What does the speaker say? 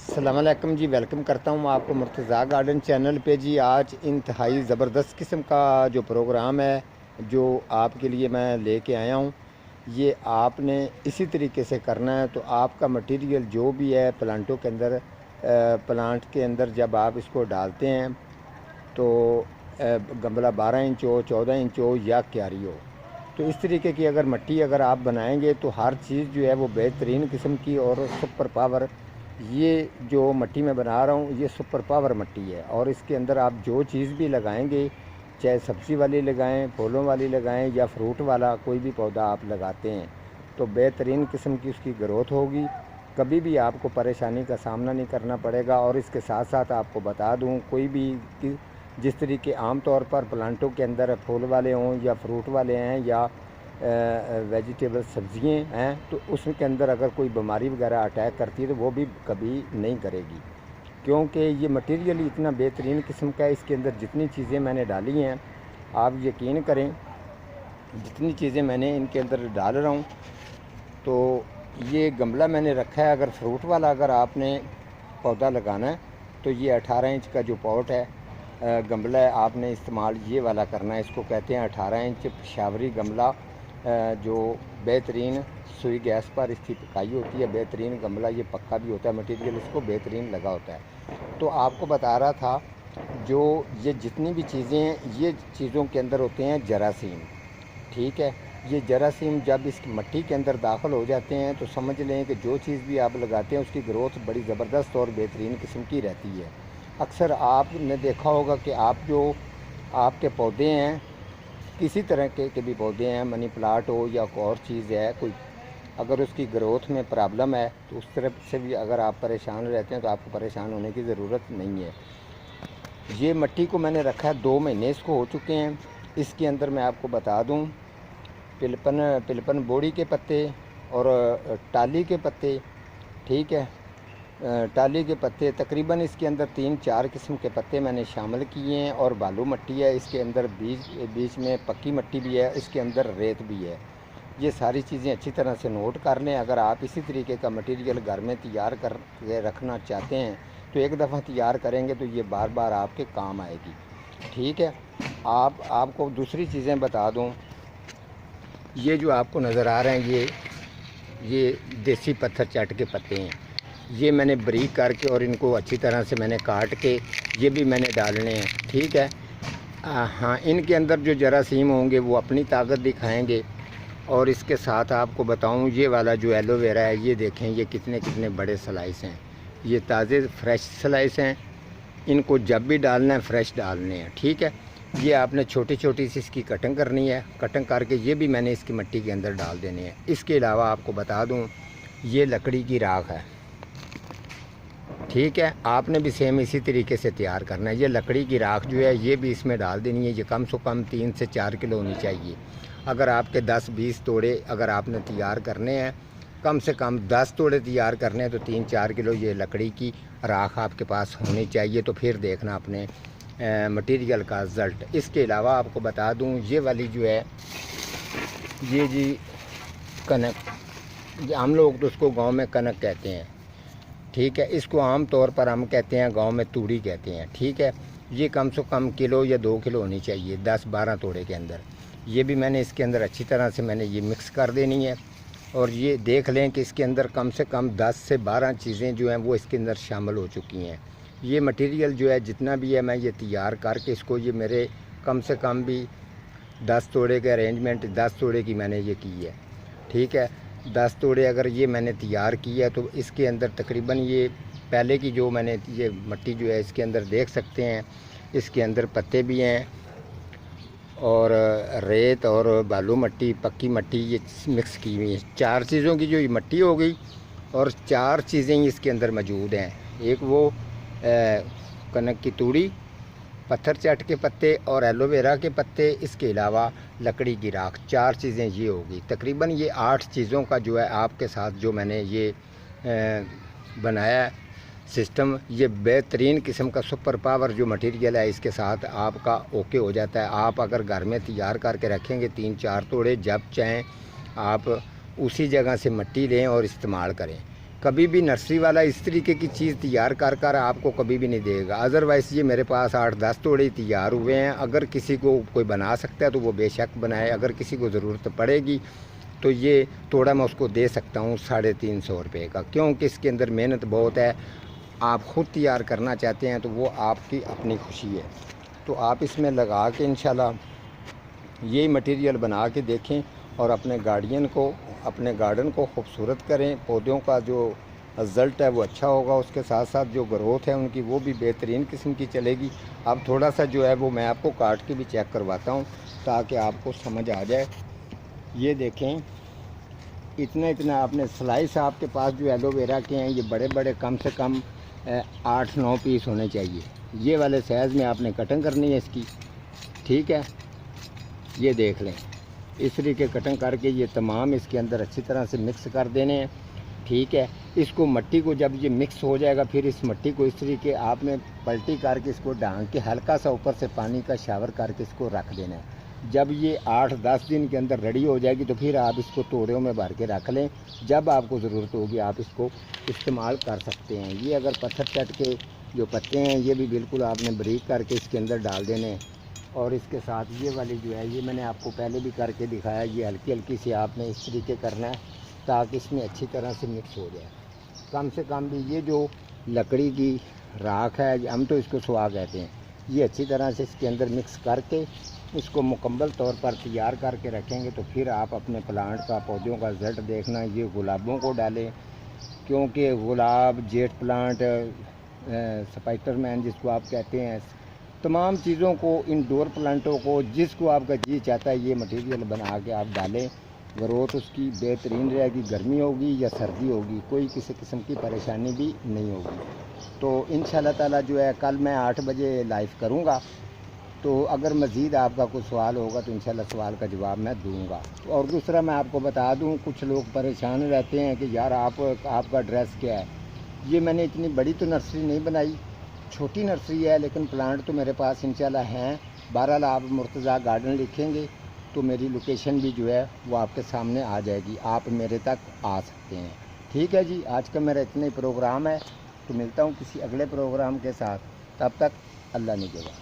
अस्सलाम वालेकुम जी, वेलकम करता हूँ आपको मुर्तज़ा गार्डन चैनल पे जी। आज इंतहाई ज़बरदस्त किस्म का जो प्रोग्राम है जो आपके लिए मैं लेके आया हूँ, ये आपने इसी तरीके से करना है। तो आपका मटेरियल जो भी है प्लांटों के अंदर, प्लांट के अंदर जब आप इसको डालते हैं तो गमला 12 इंच हो, 14 इंच हो या क्यारी हो, तो इस तरीके की अगर मिट्टी अगर आप बनाएंगे तो हर चीज़ जो है वो बेहतरीन किस्म की और सुपर पावर। ये जो मिट्टी मैं बना रहा हूँ ये सुपर पावर मिट्टी है, और इसके अंदर आप जो चीज़ भी लगाएंगे, चाहे सब्ज़ी वाली लगाएं, फूलों वाली लगाएं या फ्रूट वाला कोई भी पौधा आप लगाते हैं, तो बेहतरीन किस्म की उसकी ग्रोथ होगी। कभी भी आपको परेशानी का सामना नहीं करना पड़ेगा। और इसके साथ साथ आपको बता दूं, कोई भी जिस तरीके आम तौर पर प्लांटों के अंदर फूल वाले हों या फ्रूट वाले हैं या वेजिटेबल सब्जियां हैं, तो उसके अंदर अगर कोई बीमारी वगैरह अटैक करती है तो वो भी कभी नहीं करेगी, क्योंकि ये मटेरियल इतना बेहतरीन किस्म का है। इसके अंदर जितनी चीज़ें मैंने डाली हैं, आप यकीन करें, जितनी चीज़ें मैंने इनके अंदर डाल रहा हूँ, तो ये गमला मैंने रखा है। अगर फ्रूट वाला अगर आपने पौधा लगाना है तो ये 18 इंच का जो पॉट है, गमला है, आपने इस्तेमाल ये वाला करना है। इसको कहते हैं 18 इंच पेशावरी गमला, जो बेहतरीन सुई गैस पर इसकी पकाई होती है। बेहतरीन गमला, ये पक्का भी होता है, मटेरियल इसको बेहतरीन लगा होता है। तो आपको बता रहा था, जो ये जितनी भी चीज़ें हैं, ये चीज़ों के अंदर होते हैं जरासीम। ठीक है, ये जरासीम जब इस मिट्टी के अंदर दाखिल हो जाते हैं तो समझ लें कि जो चीज़ भी आप लगाते हैं उसकी ग्रोथ बड़ी ज़बरदस्त और बेहतरीन किस्म की रहती है। अक्सर आपने देखा होगा कि आप जो आपके पौधे हैं, किसी तरह के भी पौधे हैं, मनी प्लांट हो या कोई और चीज़ है, कोई अगर उसकी ग्रोथ में प्रॉब्लम है तो उस तरफ से भी अगर आप परेशान रहते हैं तो आपको परेशान होने की ज़रूरत नहीं है। ये मिट्टी को मैंने रखा है 2 महीने इसको हो चुके हैं। इसके अंदर मैं आपको बता दूं, पिलपन बोड़ी के पत्ते और टाली के पत्ते, ठीक है, टाली के पत्ते तकरीबन इसके अंदर 3-4 किस्म के पत्ते मैंने शामिल किए हैं। और बालू मिट्टी है इसके अंदर, बीच में पक्की मिट्टी भी है, इसके अंदर रेत भी है। ये सारी चीज़ें अच्छी तरह से नोट कर लें। अगर आप इसी तरीके का मटेरियल घर में तैयार कर के रखना चाहते हैं तो एक दफ़ा तैयार करेंगे तो ये बार बार आपके काम आएगी। ठीक है, आपको दूसरी चीज़ें बता दूं, ये जो आपको नज़र आ रहे हैं ये देसी पत्थर चट के पत्ते हैं। ये मैंने बारीक करके और इनको अच्छी तरह से मैंने काट के ये भी मैंने डालने हैं। ठीक है, हाँ, इनके अंदर जो जरासीम होंगे वो अपनी ताकत दिखाएंगे। और इसके साथ आपको बताऊं, ये वाला जो एलोवेरा है, ये देखें, ये कितने कितने बड़े स्लाइस हैं। ये ताज़े फ्रेश स्लाइस हैं। इनको जब भी डालना है फ्रेश डालने हैं। ठीक है, ये आपने छोटी छोटी सी इसकी कटिंग करनी है। कटिंग करके ये भी मैंने इसकी मिट्टी के अंदर डाल देने हैं। इसके अलावा आपको बता दूं, ये लकड़ी की राख है। ठीक है, आपने भी सेम इसी तरीके से तैयार करना है। ये लकड़ी की राख जो है ये भी इसमें डाल देनी है। ये कम से कम 3 से 4 किलो होनी चाहिए। अगर आपके 10-20 तोड़े अगर आपने तैयार करने हैं, कम से कम 10 तोड़े तैयार करने हैं, तो 3-4 किलो ये लकड़ी की राख आपके पास होनी चाहिए। तो फिर देखना अपने मटेरियल का रिज़ल्ट। इसके अलावा आपको बता दूं, ये वाली जो है ये जी कनक, हम लोग तो उसको गांव में कनक कहते हैं। ठीक है, इसको आम तौर पर हम कहते हैं गांव में तूड़ी कहते हैं। ठीक है, ये कम से कम किलो या 2 किलो होनी चाहिए 10-12 तोड़े के अंदर। ये भी मैंने इसके अंदर अच्छी तरह से मैंने ये मिक्स कर देनी है। और ये देख लें कि इसके अंदर कम से कम 10 से 12 चीज़ें जो हैं वो इसके अंदर शामिल हो चुकी हैं। ये मटेरियल जो है जितना भी है, मैं ये तैयार करके इसको, ये मेरे कम से कम भी 10 तोड़े के अरेंजमेंट 10 तोड़े की मैंने ये की है। ठीक है, 10 तोड़े अगर ये मैंने तैयार किया तो इसके अंदर तकरीबन ये पहले की जो मैंने ये मिट्टी जो है इसके अंदर देख सकते हैं, इसके अंदर पत्ते भी हैं और रेत और बालू मिट्टी, पक्की मिट्टी, ये मिक्स की हुई है। 4 चीज़ों की जो ये मिट्टी हो गई और 4 चीज़ें इसके अंदर मौजूद हैं। एक वो कनक की तूड़ी, पत्थर चट के पत्ते और एलोवेरा के पत्ते, इसके अलावा लकड़ी की राख, 4 चीज़ें ये होगी। तकरीबन ये 8 चीज़ों का जो है आपके साथ जो मैंने ये बनाया सिस्टम, ये बेहतरीन किस्म का सुपर पावर जो मटेरियल है, इसके साथ आपका ओके हो जाता है। आप अगर घर में तैयार करके रखेंगे 3-4 तोड़े, जब चाहें आप उसी जगह से मिट्टी लें और इस्तेमाल करें। कभी भी नर्सरी वाला इस तरीके की चीज़ तैयार कर कर आपको कभी भी नहीं देगा। अदरवाइज़ ये मेरे पास 8-10 तोड़े तैयार हुए हैं। अगर किसी को कोई बना सकता है तो वो बेशक बनाए। अगर किसी को ज़रूरत पड़ेगी तो ये तोड़ा मैं उसको दे सकता हूँ 350 रुपये का, क्योंकि इसके अंदर मेहनत बहुत है। आप ख़ुद तैयार करना चाहते हैं तो वो आपकी अपनी खुशी है। तो आप इसमें लगा के इंशाल्लाह यही मटेरियल बना के देखें और अपने गार्डन को खूबसूरत करें। पौधों का जो रिज़ल्ट है वो अच्छा होगा, उसके साथ साथ जो ग्रोथ है उनकी वो भी बेहतरीन किस्म की चलेगी। अब थोड़ा सा जो है वो मैं आपको काट के भी चेक करवाता हूँ ताकि आपको समझ आ जाए। ये देखें, इतना आपने स्लाइस आपके पास जो एलोवेरा के हैं ये बड़े बड़े कम से कम 8-9 पीस होने चाहिए। ये वाले साइज़ में आपने कटिंग करनी है इसकी, ठीक है। ये देख लें, इस तरीके कटिंग करके ये तमाम इसके अंदर अच्छी तरह से मिक्स कर देने हैं, ठीक है। इसको मट्टी को जब ये मिक्स हो जाएगा फिर इस मट्टी को इस तरीके आपने पलटी करके इसको ढांक के हल्का सा ऊपर से पानी का शावर करके इसको रख देना है। जब ये 8-10 दिन के अंदर रेडी हो जाएगी तो फिर आप इसको तोड़ों में भर के रख लें। जब आपको ज़रूरत होगी आप इसको इस्तेमाल कर सकते हैं। ये अगर पत्थर चट के जो पत्ते हैं ये भी बिल्कुल आपने बारीक करके इसके अंदर डाल देने हैं। और इसके साथ ये वाली जो है ये मैंने आपको पहले भी करके दिखाया, ये हल्की हल्की सी आपने इस तरीके करना है ताकि इसमें अच्छी तरह से मिक्स हो जाए। कम से कम भी ये जो लकड़ी की राख है, हम तो इसको सुहा कहते हैं, ये अच्छी तरह से इसके अंदर मिक्स करके इसको मुकम्मल तौर पर तैयार करके रखेंगे तो फिर आप अपने प्लांट का, पौधों का रिज़ल्ट देखना। ये गुलाबों को डालें, क्योंकि गुलाब, जेट प्लांट, स्पाइडरमैन जिसको आप कहते हैं, तमाम चीज़ों को, इंडोर प्लांटों को, जिसको आपका जी चाहता है ये मटेरियल बना के आप डालें। ग्रोथ उसकी बेहतरीन रहेगी। गर्मी होगी या सर्दी होगी कोई किसी किस्म की परेशानी भी नहीं होगी। तो इंशाल्लाह ताला जो है कल मैं 8 बजे लाइव करूँगा। तो अगर मज़ीद आपका कोई सवाल होगा तो इंशाल्लाह सवाल का जवाब मैं दूँगा। और दूसरा मैं आपको बता दूँ, कुछ लोग परेशान रहते हैं कि यार आपका एड्रेस क्या है। ये मैंने इतनी बड़ी तो नर्सरी नहीं बनाई, छोटी नर्सरी है, लेकिन प्लांट तो मेरे पास इंशाल्लाह हैं। बहरहाल आप मुर्तज़ा गार्डन लिखेंगे तो मेरी लोकेशन भी जो है वो आपके सामने आ जाएगी, आप मेरे तक आ सकते हैं। ठीक है जी, आज का मेरा इतना ही प्रोग्राम है। तो मिलता हूँ किसी अगले प्रोग्राम के साथ, तब तक अल्लाह निगहबान।